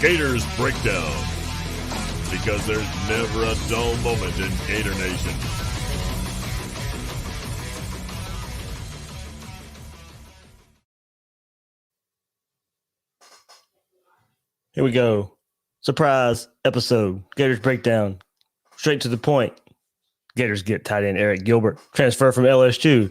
Gators Breakdown, because there's never a dull moment in Gator Nation. Here we go. Surprise episode. Gators Breakdown. Straight to the point. Gators get tight end Arik Gilbert. Transfer from LSU.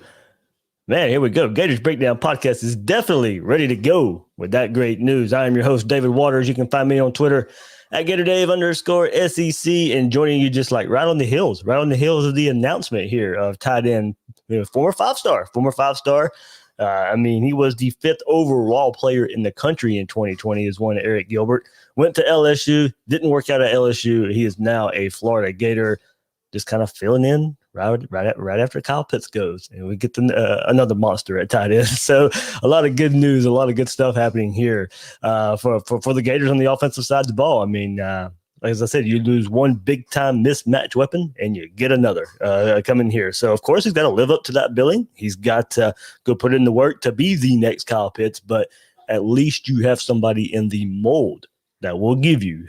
Man, here we go. Gators Breakdown podcast is definitely ready to go with that great news. I am your host, David Waters. You can find me on Twitter at GatorDave_SEC, and joining you just like right on the heels of the announcement here of tight end, former five-star. He was the 5th overall player in the country in 2020 is one Arik Gilbert. Went to LSU, didn't work out at LSU. He is now a Florida Gator, just kind of filling in right after Kyle Pitts goes, and we get another monster at tight end. So a lot of good news, a lot of good stuff happening here for the Gators on the offensive side of the ball. I mean, as I said, you lose one big-time mismatch weapon, and you get another coming here. So, of course, he's got to live up to that billing. He's got to go put in the work to be the next Kyle Pitts, but at least you have somebody in the mold that will give you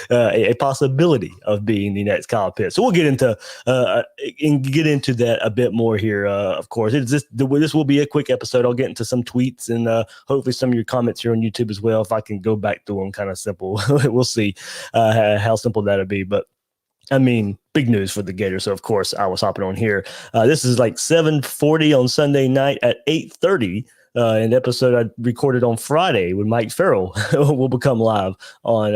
a possibility of being the next Kyle Pitts. So we'll get into that a bit more here. Of course, this will be a quick episode. I'll get into some tweets and hopefully some of your comments here on YouTube as well. If I can go back through them, kind of simple. We'll see how simple that'll be. But I mean, big news for the Gators. So of course, I was hopping on here. This is like 7:40 on Sunday night at 8:30. An episode I recorded on Friday with Mike Farrell will become live on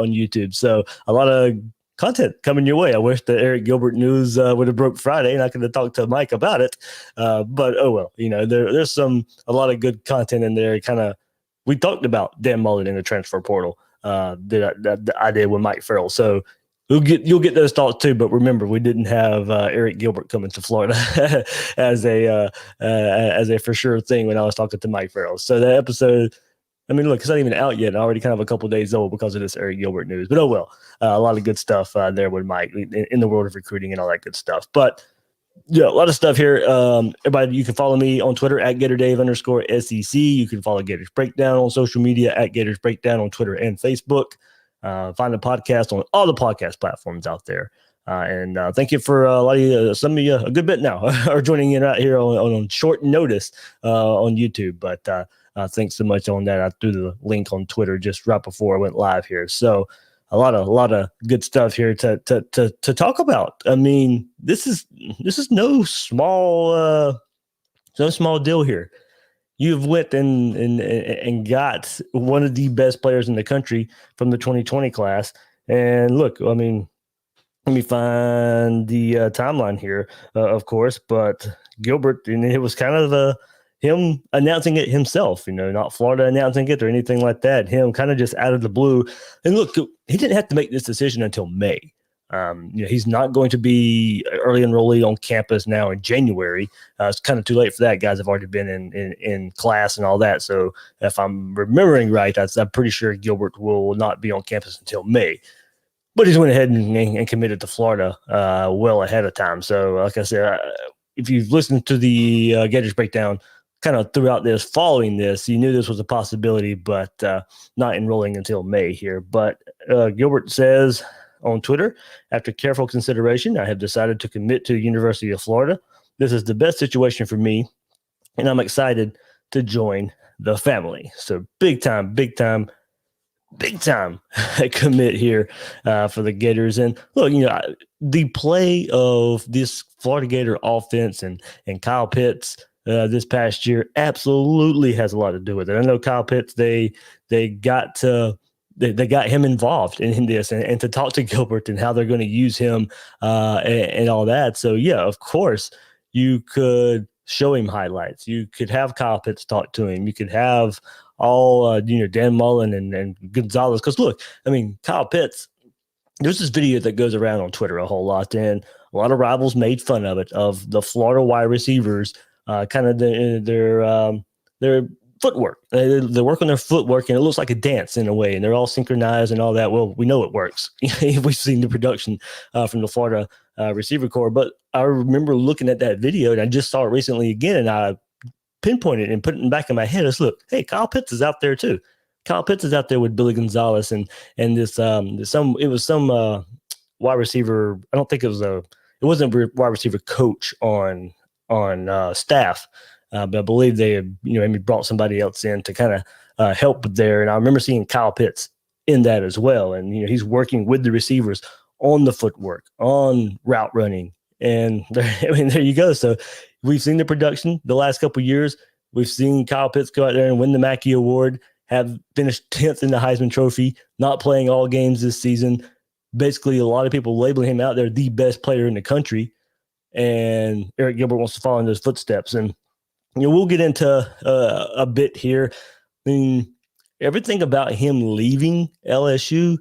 YouTube. So a lot of content coming your way. I wish the Arik Gilbert news would have broke Friday and I could have talked to Mike about it. But oh well, there's a lot of good content in there. We talked about Dan Mullen in the transfer portal that I did with Mike Farrell. So you'll get those thoughts too, but remember, we didn't have Arik Gilbert coming to Florida as a for sure thing when I was talking to Mike Farrell. So that episode, I mean, look, it's not even out yet. Already kind of a couple of days old because of this Arik Gilbert news. But oh well, a lot of good stuff there with Mike in the world of recruiting and all that good stuff. But yeah, a lot of stuff here. Everybody, you can follow me on Twitter at GatorDave_SEC. You can follow Gators Breakdown on social media at Gators Breakdown on Twitter and Facebook. Find the podcast on all the podcast platforms out there. And thank you for a lot of you, some of you, a good bit now are joining in right here on short notice on YouTube. But thanks so much on that. I threw the link on Twitter just right before I went live here. So a lot of good stuff here to talk about. I mean, this is no small deal here. You've went and got one of the best players in the country from the 2020 class. And look, I mean, let me find the timeline here, of course. But Gilbert, and it was kind of him announcing it himself, not Florida announcing it or anything like that. Him kind of just out of the blue. And look, he didn't have to make this decision until May. He's not going to be early enrollee on campus now in January. It's kind of too late for that. Guys have already been in class and all that. So if I'm remembering right, I'm pretty sure Gilbert will not be on campus until May. But he's went ahead and committed to Florida well ahead of time. So like I said, if you've listened to the Gators Breakdown kind of throughout this, following this, you knew this was a possibility, but not enrolling until May here. But Gilbert says on Twitter, after careful consideration, I have decided to commit to the University of Florida. This is the best situation for me, and I'm excited to join the family. So big time commit here for the Gators. And look, the play of this Florida Gator offense and Kyle Pitts this past year absolutely has a lot to do with it. I know Kyle Pitts, they got him involved in this and to talk to Gilbert and how they're going to use him and all that. So, yeah, of course, you could show him highlights. You could have Kyle Pitts talk to him. You could have all, Dan Mullen and Gonzalez. Because, look, I mean, Kyle Pitts, there's this video that goes around on Twitter a whole lot, and a lot of rivals made fun of it, of the Florida wide receivers, kind of their footwork. They work on their footwork, and it looks like a dance in a way, and they're all synchronized and all that. Well, we know it works. We've seen the production from the Florida receiver corps. But I remember looking at that video, and I just saw it recently again, and I pinpointed and put it in the back of my head as, look, hey, Kyle Pitts is out there too. Kyle Pitts is out there with Billy Gonzalez and this some wide receiver. I don't think it wasn't a wide receiver coach on staff, but I believe they had, maybe brought somebody else in to kind of help there. And I remember seeing Kyle Pitts in that as well. And he's working with the receivers on the footwork, on route running, and there you go. So we've seen the production the last couple of years. We've seen Kyle Pitts go out there and win the Mackey Award, have finished 10th in the Heisman Trophy, not playing all games this season. Basically, a lot of people labeling him out there the best player in the country, and Arik Gilbert wants to follow in those footsteps. And we'll get into a bit here. I mean, everything about him leaving LSU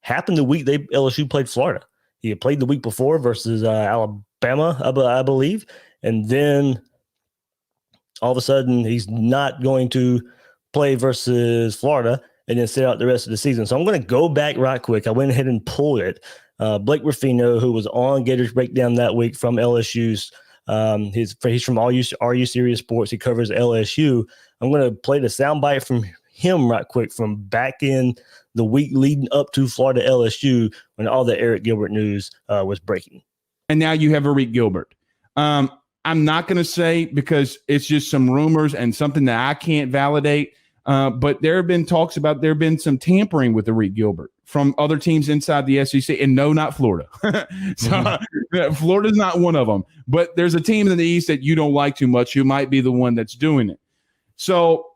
happened the week LSU played Florida. He had played the week before versus Alabama, I believe, and then all of a sudden he's not going to play versus Florida and then sit out the rest of the season. So I'm going to go back right quick. I went ahead and pulled it. Blake Ruffino, who was on Gators Breakdown that week from LSU's, he's from RU Serious Sports. He covers LSU. I'm going to play the soundbite from him right quick from back in the week leading up to Florida LSU when all the Arik Gilbert news was breaking. And now you have Arik Gilbert. I'm not going to say because it's just some rumors and something that I can't validate. But there have been talks about there have been some tampering with Arik Gilbert from other teams inside the SEC, and no, not Florida. Florida's not one of them. But there's a team in the East that you don't like too much who might be the one that's doing it. So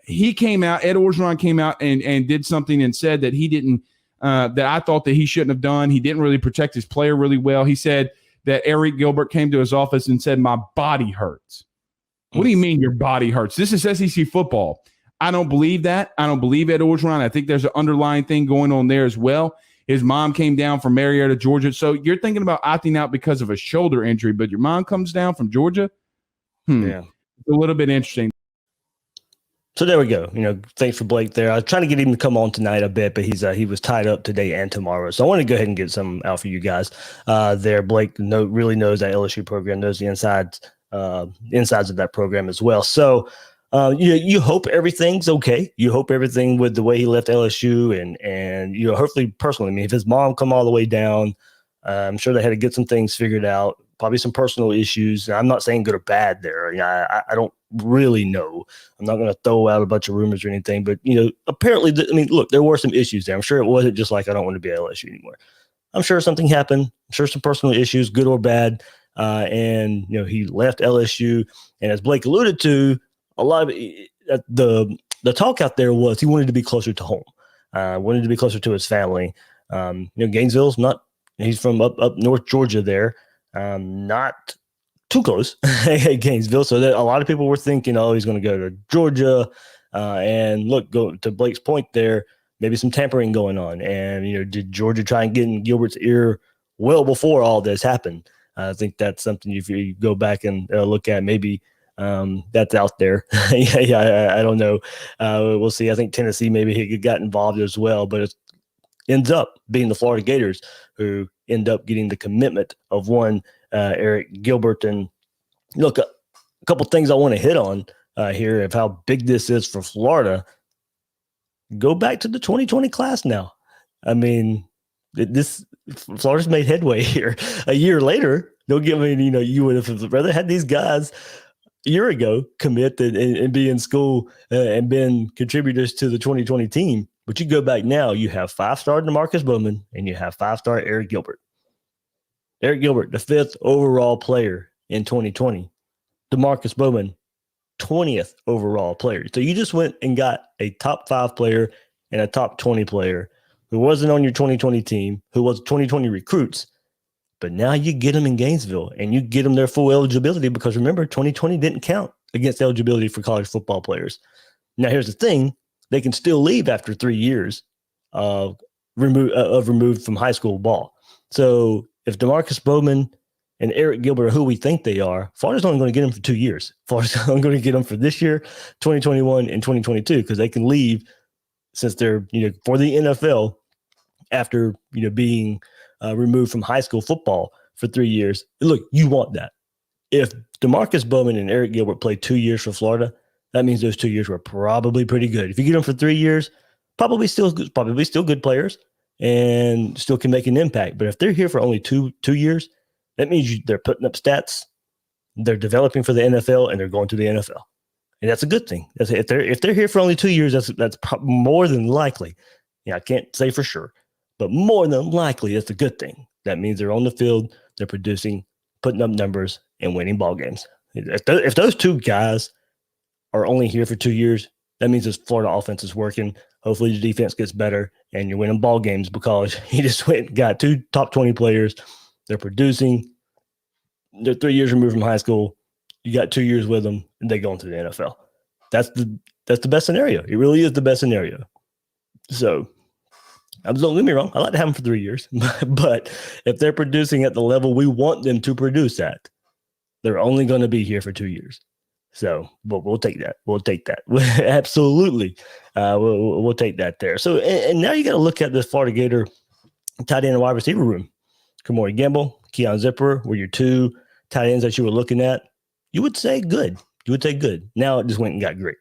he came out, Ed Orgeron came out and did something and said that he didn't, that I thought that he shouldn't have done. He didn't really protect his player really well. He said that Arik Gilbert came to his office and said, "My body hurts." What do you mean your body hurts? This is SEC football. I don't believe that. I don't believe Ed Orgeron. I think there's an underlying thing going on there as well. His mom came down from Marietta, Georgia. So you're thinking about opting out because of a shoulder injury, but your mom comes down from Georgia? Yeah. It's a little bit interesting. So there we go. Thanks for Blake there. I was trying to get him to come on tonight a bit, but he was tied up today and tomorrow. So I want to go ahead and get some out for you guys there. Blake really knows that LSU program, knows the insides of that program as well. So you hope everything's okay. You hope everything with the way he left LSU and hopefully personally, I mean, if his mom come all the way down, I'm sure they had to get some things figured out, probably some personal issues. I'm not saying good or bad there. I don't really know. I'm not going to throw out a bunch of rumors or anything, but apparently, look, there were some issues there. I'm sure it wasn't just like, I don't want to be at LSU anymore. I'm sure something happened. I'm sure some personal issues, good or bad. And he left LSU. And as Blake alluded to, a lot of the talk out there was he wanted to be closer to home, wanted to be closer to his family. Gainesville's not, he's from up North Georgia there, not too close at Gainesville. So a lot of people were thinking, he's going to go to Georgia. And look, go to Blake's point there, maybe some tampering going on. And, did Georgia try and get in Gilbert's ear well before all this happened? I think that's something if you go back and look at, maybe that's out there. I don't know. We'll see. I think Tennessee maybe he got involved as well, but it ends up being the Florida Gators who end up getting the commitment of one Arik Gilbert. And look, a couple things I want to hit on here of how big this is for Florida. Go back to the 2020 class now. I mean, Florida's made headway here. A year later, don't get me. You would have rather had these guys a year ago commit and be in school and been contributors to the 2020 team. But you go back now, you have 5-star DeMarcus Bowman and you have 5-star Arik Gilbert. Arik Gilbert, the 5th overall player in 2020. DeMarcus Bowman, 20th overall player. So you just went and got a top 5 player and a top 20 player who wasn't on your 2020 team, who was 2020 recruits. But now you get them in Gainesville and you get them their full eligibility because remember, 2020 didn't count against eligibility for college football players. Now, here's the thing. They can still leave after 3 years removed from high school ball. So if DeMarcus Bowman and Arik Gilbert are who we think they are, Florida's only going to get them for 2 years. Florida's only going to get them for this year, 2021 and 2022, because they can leave since they're, for the NFL after, being removed from high school football for 3 years. Look, you want that. If DeMarcus Bowman and Arik Gilbert played 2 years for Florida, that means those 2 years were probably pretty good. If you get them for 3 years, probably still good players and still can make an impact. But if they're here for only two years, that means they're putting up stats, they're developing for the NFL, and they're going to the NFL, and that's a good thing. If they're here for only 2 years, that's more than likely. I can't say for sure, but more than likely, that's a good thing. That means they're on the field, they're producing, putting up numbers, and winning ball games. If those two guys are only here for 2 years, that means this Florida offense is working. Hopefully the defense gets better and you're winning ball games because he just went and got 2 top 20 players. They're producing. They're 3 years removed from high school. You got 2 years with them, and they go into the NFL. That's the best scenario. It really is the best scenario. So, don't get me wrong. I like to have them for 3 years, but if they're producing at the level we want them to produce at, they're only going to be here for 2 years. So, but we'll take that. We'll take that. Absolutely. We'll take that there. So, and now you got to look at this Florida Gator tight end and wide receiver room. Kamari Gamble, Keon Zipper were your 2 tight ends that you were looking at. You would say good. Now it just went and got great.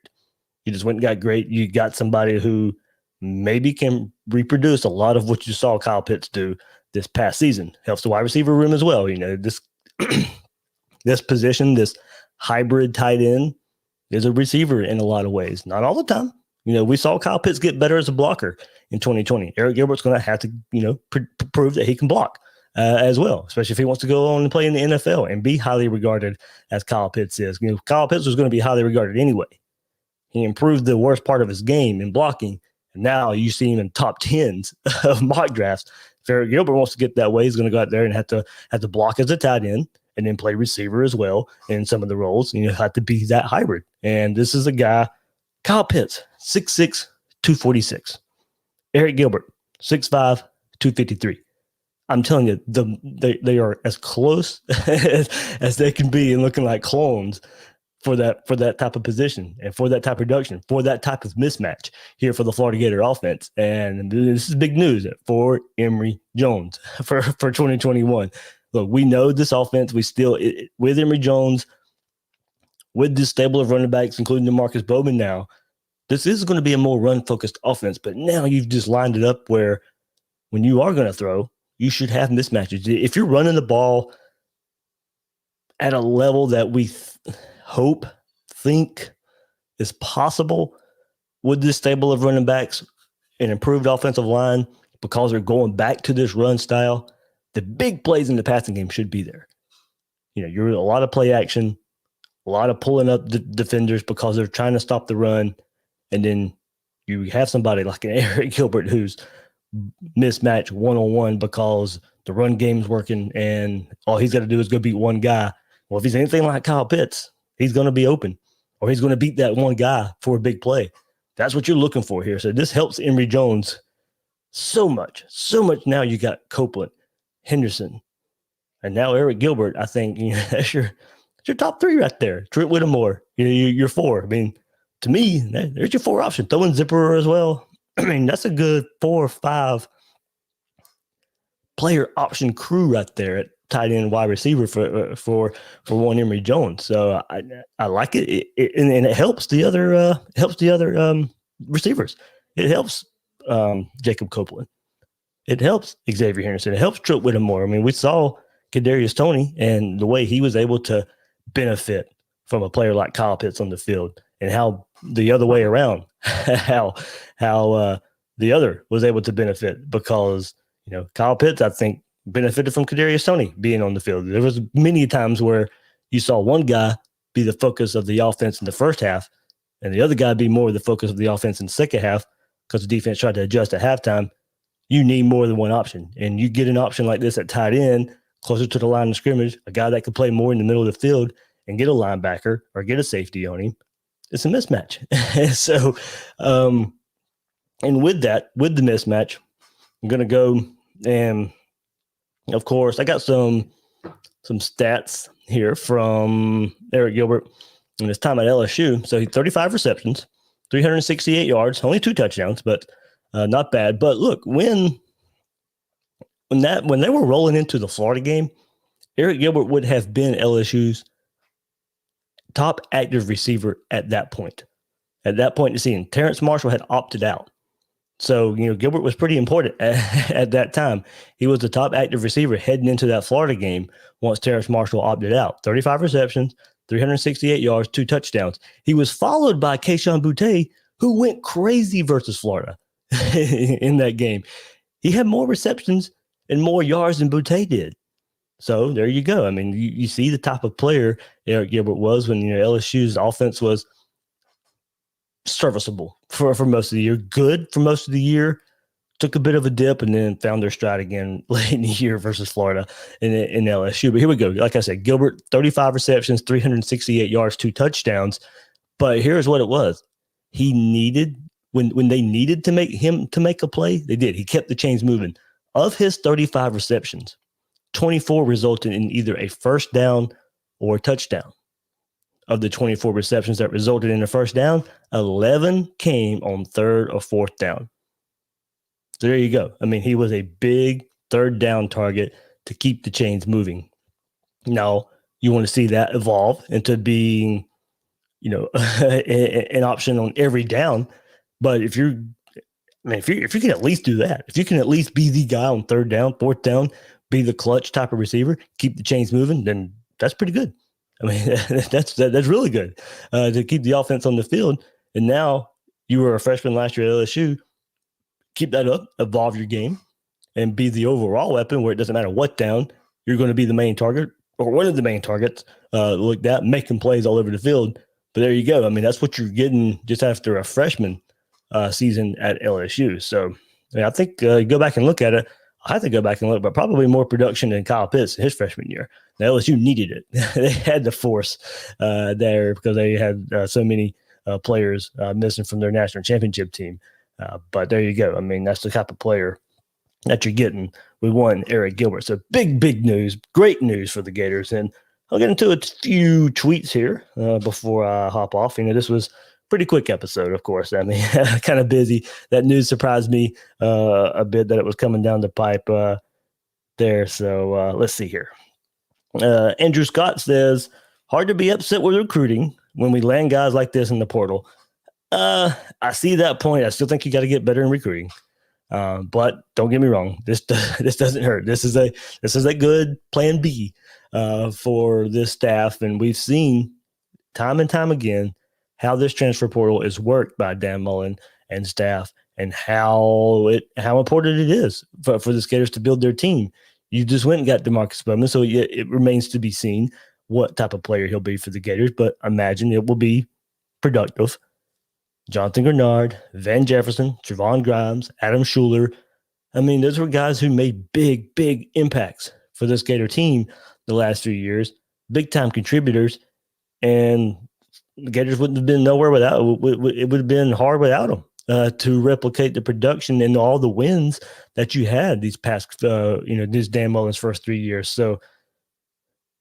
You got somebody who maybe can reproduce a lot of what you saw Kyle Pitts do this past season. Helps the wide receiver room as well. This this position, this hybrid tight end, is a receiver in a lot of ways. Not all the time. We saw Kyle Pitts get better as a blocker in 2020. Arik Gilbert's going to have to, prove that he can block as well, especially if he wants to go on and play in the NFL and be highly regarded as Kyle Pitts is. Kyle Pitts was going to be highly regarded anyway. He improved the worst part of his game in blocking, and now you see him in top 10s of mock drafts. If Arik Gilbert wants to get that way, he's going to go out there and have to block as a tight end and then play receiver as well in some of the roles. And you have to be that hybrid. And this is a guy, Kyle Pitts, 6'6", 246. Arik Gilbert, 6'5", 253. I'm telling you, they are as close as they can be and looking like clones for that type of position and for that type of production, for that type of mismatch here for the Florida Gator offense. And this is big news for Emory Jones for 2021. Look, we know this offense, with Emory Jones, with this stable of running backs, including DeMarcus Bowman now, this is going to be a more run-focused offense. But now you've just lined it up where when you are going to throw, you should have mismatches. If you're running the ball at a level that we think is possible with this stable of running backs, an improved offensive line, because they're going back to this run style, the big plays in the passing game should be there. You're a lot of play action, a lot of pulling up the defenders because they're trying to stop the run. And then you have somebody like an Arik Gilbert who's mismatched one-on-one because the run game's working and all he's got to do is go beat one guy. Well, if he's anything like Kyle Pitts, he's going to be open or he's going to beat that one guy for a big play. That's what you're looking for here. So this helps Emory Jones so much. Now you got Copeland, Henderson, and now Arik Gilbert. I think that's your top 3 right there. Trent Whittemore, you're 4. I mean, to me, there's your 4 option. Throw in Zipper as well. I mean, that's a good 4 or 5 player option crew right there at tight end wide receiver for one Emory Jones. So I like it. And it helps the other receivers. It helps Jacob Copeland. It helps Xavier Henderson. It helps Trent Whittemore. I mean, we saw Kadarius Toney and the way he was able to benefit from a player like Kyle Pitts on the field, and how the other way around, how the other was able to benefit because Kyle Pitts, I think, benefited from Kadarius Toney being on the field. There was many times where you saw one guy be the focus of the offense in the first half, and the other guy be more the focus of the offense in the second half because the defense tried to adjust at halftime. You need more than one option, and you get an option like this at tight end, closer to the line of scrimmage, a guy that could play more in the middle of the field and get a linebacker or get a safety on him. It's a mismatch. So, and with the mismatch, I'm going to go and, of course, I got some stats here from Arik Gilbert in his time at LSU. So he 35 receptions, 368 yards, only 2 touchdowns, but not bad. But look, when they were rolling into the Florida game, Arik Gilbert would have been LSU's top active receiver at that point. At that point in the season, Terrence Marshall had opted out. So, Gilbert was pretty important at that time. He was the top active receiver heading into that Florida game once Terrace Marshall opted out. 35 receptions, 368 yards, 2 touchdowns. He was followed by Kayshon Boutte, who went crazy versus Florida in that game. He had more receptions and more yards than Boutte did. So there you go. I mean, you see the type of player Arik Gilbert was when LSU's offense was serviceable for most of the year, good for most of the year, took a bit of a dip, and then found their stride again late in the year versus Florida in LSU. But here we go. Like I said, Gilbert, 35 receptions, 368 yards, 2 touchdowns. But here's what it was. He needed, when they needed to make a play, they did. He kept the chains moving. Of his 35 receptions, 24 resulted in either a first down or a touchdown. Of the 24 receptions that resulted in a first down, 11 came on 3rd or 4th down. So there you go. I mean, he was a big 3rd down target to keep the chains moving. Now, you want to see that evolve into being, an option on every down. But if you can at least do that, if you can at least be the guy on 3rd down, 4th down, be the clutch type of receiver, keep the chains moving, then that's pretty good. I mean, that's really good to keep the offense on the field. And now you were a freshman last year at LSU. Keep that up, evolve your game, and be the overall weapon where it doesn't matter what down, you're going to be the main target or one of the main targets like that, making plays all over the field. But there you go. I mean, that's what you're getting just after a freshman season at LSU. So I think go back and look at it. I have to go back and look, but probably more production than Kyle Pitts his freshman year. Now, LSU needed it. They had the force there because they had so many players missing from their national championship team. But there you go. I mean, that's the type of player that you're getting with one Arik Gilbert. So big news, great news for the Gators. And I'll get into a few tweets here before I hop off. This was pretty quick episode, of course. I mean, kind of busy. That news surprised me a bit that it was coming down the pipe there. So let's see here. Andrew Scott says, hard to be upset with recruiting when we land guys like this in the portal. I see that point. I still think you got to get better in recruiting. But don't get me wrong. This doesn't hurt. This is a good plan B for this staff. And we've seen time and time again how this transfer portal is worked by Dan Mullen and staff, and how important it is for the Gators to build their team. You just went and got DeMarcus Bowman, so it remains to be seen what type of player he'll be for the Gators, but imagine it will be productive. Jonathan Grenard, Van Jefferson, Trevon Grimes, Adam Schuler. I mean, those were guys who made big impacts for this Gator team the last few years, big-time contributors, and the Gators wouldn't have been nowhere without it. It would have been hard without them to replicate the production and all the wins that you had these past, this Dan Mullen's first 3 years. So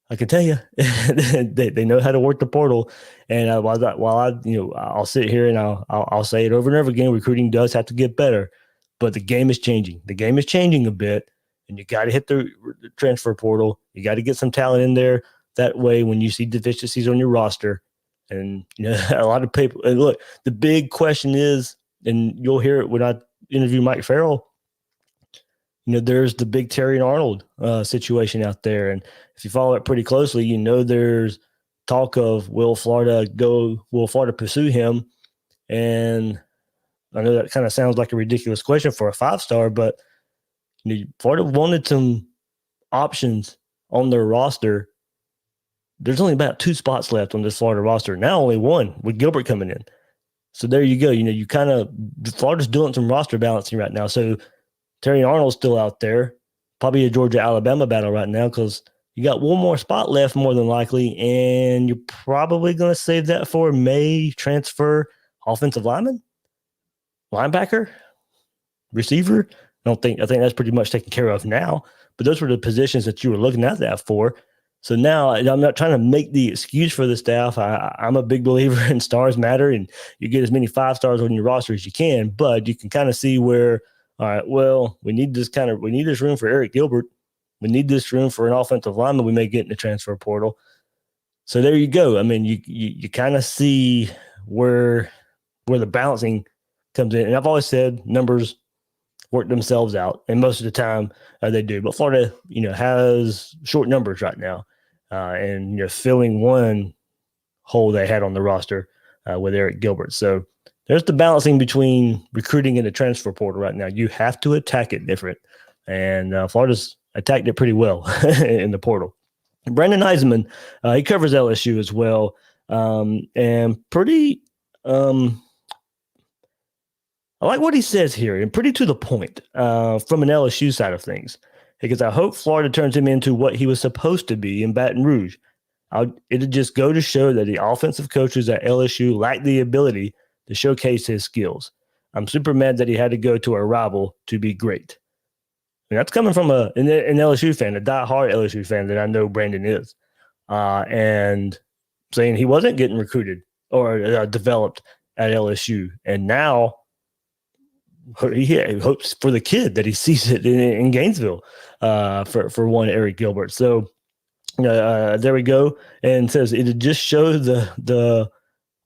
I can tell you, they know how to work the portal. And I'll sit here and I'll say it over and over again. Recruiting does have to get better, but the game is changing. The game is changing a bit, and you got to hit the transfer portal. You got to get some talent in there. That way, when you see deficiencies on your roster. And, a lot of people, and look, the big question is, and you'll hear it when I interview Mike Farrell, there's the big Terry and Arnold situation out there. And if you follow it pretty closely, there's talk of will Florida pursue him? And I know that kind of sounds like a ridiculous question for a 5-star, but Florida wanted some options on their roster. There's only about 2 spots left on this Florida roster. Now only 1 with Gilbert coming in. So there you go. You kind of – Florida's doing some roster balancing right now. So Terry Arnold's still out there. Probably a Georgia-Alabama battle right now because you got 1 more spot left more than likely, and you're probably going to save that for May transfer offensive lineman, linebacker, receiver. I think that's pretty much taken care of now. But those were the positions that you were looking at that for. So now I'm not trying to make the excuse for the staff. I'm a big believer in stars matter, and you get as many 5-stars on your roster as you can, but you can kind of see where, all right, well, we need this room for Arik Gilbert. We need this room for an offensive lineman we may get in the transfer portal. So there you go. I mean, you kind of see where the balancing comes in. And I've always said numbers work themselves out, and most of the time they do. But Florida, has short numbers right now, and filling one hole they had on the roster with Arik Gilbert. So there's the balancing between recruiting and the transfer portal right now. You have to attack it different, and Florida's attacked it pretty well in the portal. Brandon Eisenman, he covers LSU as well, and pretty. I like what he says here, and pretty to the point from an LSU side of things, because I hope Florida turns him into what he was supposed to be in Baton Rouge. It'll just go to show that the offensive coaches at LSU lack the ability to showcase his skills. I'm super mad that he had to go to a rival to be great. And that's coming from an LSU fan, a diehard LSU fan that I know Brandon is, and saying he wasn't getting recruited or developed at LSU, and now he hopes for the kid that he sees it in Gainesville for one Arik Gilbert. So there we go. And says it just shows the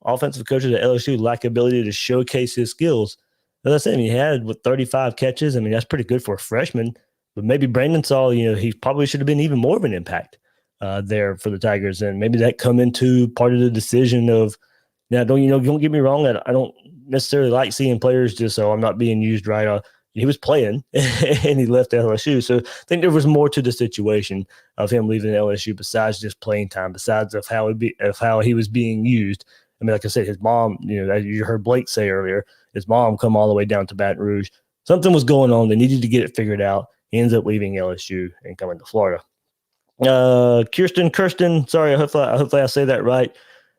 offensive coaches at LSU lack ability to showcase his skills. As I said, he had 35 catches. I mean, that's pretty good for a freshman. But maybe Brandon saw, he probably should have been even more of an impact there for the Tigers, and maybe that come into part of the decision of. Now, don't get me wrong. I don't necessarily like seeing players just so I'm not being used right. He was playing and he left LSU. So I think there was more to the situation of him leaving LSU besides just playing time, besides of how he was being used. I mean, like I said, his mom, as you heard Blake say earlier, his mom come all the way down to Baton Rouge. Something was going on. They needed to get it figured out. He ends up leaving LSU and coming to Florida. Kirsten, sorry, hopefully I say that right.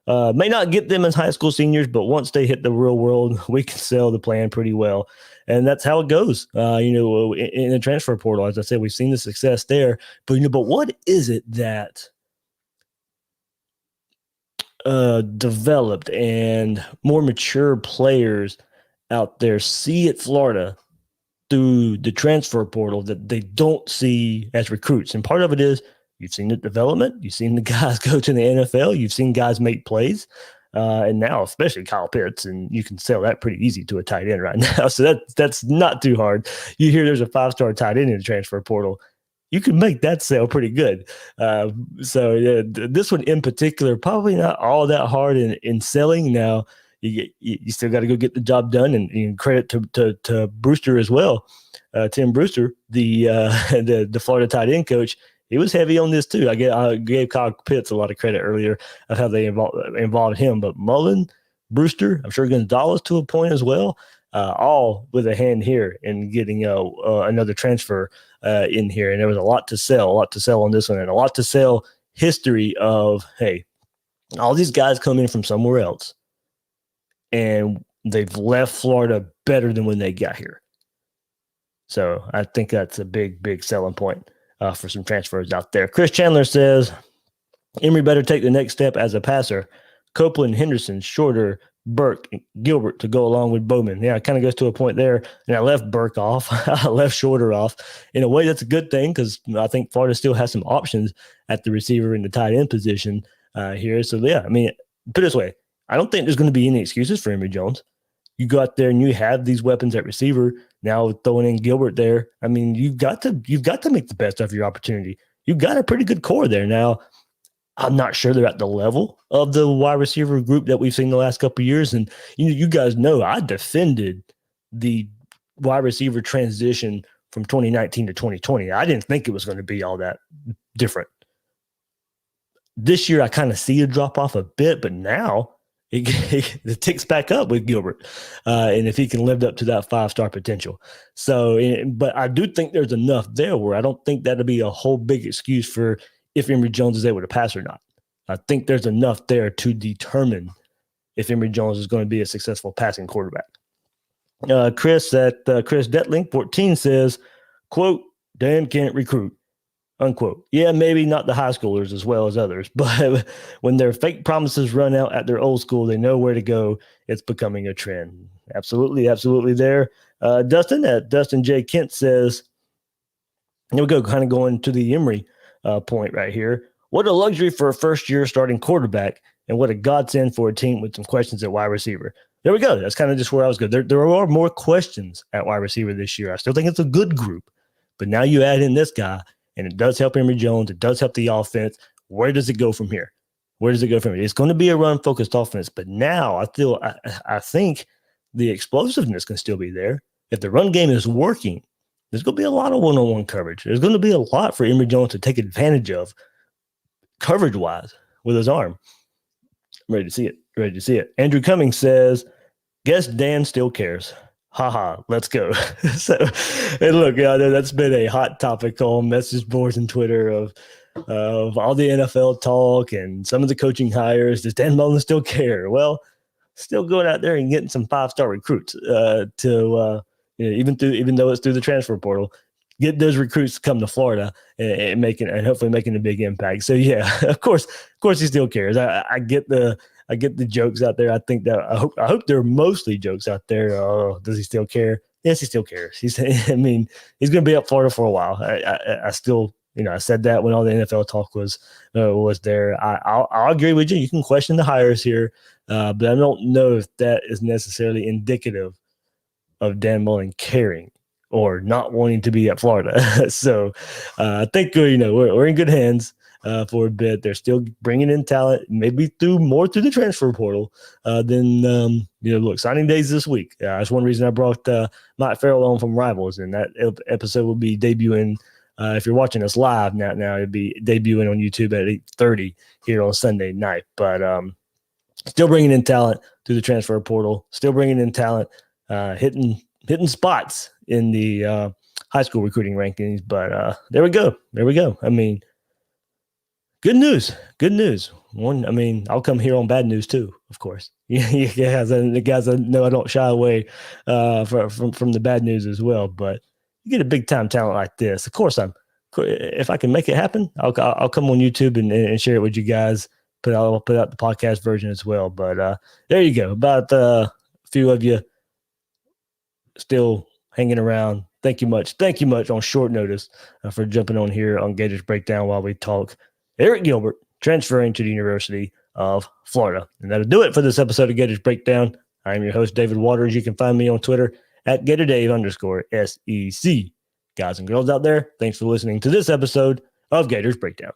May not get them as high school seniors, but once they hit the real world, we can sell the plan pretty well. And that's how it goes, in the transfer portal. As I said, we've seen the success there. But what is it that developed and more mature players out there see at Florida through the transfer portal that they don't see as recruits? And part of it is you've seen the development. You've seen the guys go to the NFL. You've seen guys make plays. And now, especially Kyle Pitts, and you can sell that pretty easy to a tight end right now. So that's not too hard. You hear there's a 5-star tight end in the transfer portal. You can make that sale pretty good. So this one in particular, probably not all that hard in selling. Now, you still got to go get the job done, and credit to Brewster as well. Tim Brewster, the Florida tight end coach. He was heavy on this too. I gave Kyle Pitts a lot of credit earlier of how they involved him. But Mullen, Brewster, I'm sure Gonzalez to a point as well, all with a hand here in getting another transfer in here. And there was a lot to sell on this one, and a lot to sell history of, hey, all these guys come in from somewhere else, and they've left Florida better than when they got here. So I think that's a big, big selling point. For some transfers out there. Chris Chandler says, Emory better take the next step as a passer. Copeland, Henderson, Shorter, Burke, Gilbert to go along with Bowman. Yeah, it kind of goes to a point there. And I left Burke off. I left Shorter off. In a way, that's a good thing because I think Florida still has some options at the receiver and the tight end position here. So, yeah, I mean, put it this way. I don't think there's going to be any excuses for Emory Jones. You go out there and you have these weapons at receiver. Now throwing in Gilbert there, I mean, you've got to make the best of your opportunity. You've got a pretty good core there. Now, I'm not sure they're at the level of the wide receiver group that we've seen the last couple of years. And you guys know I defended the wide receiver transition from 2019 to 2020. I didn't think it was going to be all that different. This year, I kind of see a drop off a bit, but now it ticks back up with Gilbert, and if he can live up to that 5-star potential. So, but I do think there's enough there where I don't think that'll be a whole big excuse for if Emory Jones is able to pass or not. I think there's enough there to determine if Emory Jones is going to be a successful passing quarterback. Chris Detling 14 says, quote, Dan can't recruit. Unquote. Yeah, maybe not the high schoolers as well as others, but when their fake promises run out at their old school, they know where to go. It's becoming a trend. Absolutely, absolutely there. Dustin J. Kent says, here we go, kind of going to the Emory point right here. What a luxury for a first-year starting quarterback, and what a godsend for a team with some questions at wide receiver. there we go. That's kind of just where I was going. There are more questions at wide receiver this year. I still think it's a good group, but now you add in this guy, and it does help Emory Jones. It does help the offense. Where does it go from here? Where does it go from here? It's going to be a run-focused offense, but now I think the explosiveness can still be there. If the run game is working, there's going to be a lot of one-on-one coverage. There's going to be a lot for Emory Jones to take advantage of coverage-wise with his arm. I'm ready to see it. Ready to see it. Andrew Cummings says, guess Dan still cares. Haha, let's go. So, and look, that's been a hot topic on message boards and Twitter of all the NFL talk and some of the coaching hires. Does Dan Mullen still care? Well, still going out there and getting some 5-star recruits even though it's through the transfer portal, get those recruits to come to Florida and hopefully making a big impact. So yeah, of course he still cares. I get the jokes out there. I think that I hope they're mostly jokes out there. Oh, does he still care? Yes, he still cares. He's going to be up Florida for a while. I still, I said that when all the NFL talk was there. I'll agree with you. You can question the hires here, but I don't know if that is necessarily indicative of Dan Mullen caring or not wanting to be at Florida. So I think we're in good hands for a bit. They're still bringing in talent, maybe more through the transfer portal than look. Signing days this week. That's one reason I brought Matt Farrell on from Rivals, and that episode will be debuting. If you're watching us live now it'd be debuting on YouTube at 8:30 here on Sunday night. But still bringing in talent through the transfer portal. Still bringing in talent. Hitting spots in the high school recruiting rankings, but there we go. I mean, good news. I'll come here on bad news too, of course. The guys I know I don't shy away from the bad news as well. But you get a big time talent like this, of course. If I can make it happen, I'll come on YouTube and share it with you guys. I'll put out the podcast version as well. But there you go. About a few of you still hanging around. Thank you much on short notice for jumping on here on Gators Breakdown while we talk Arik Gilbert transferring to the University of Florida. And that'll do it for this episode of Gators Breakdown. I'm your host, David Waters. You can find me on Twitter at GatorDave_SEC. Guys and girls out there, thanks for listening to this episode of Gators Breakdown.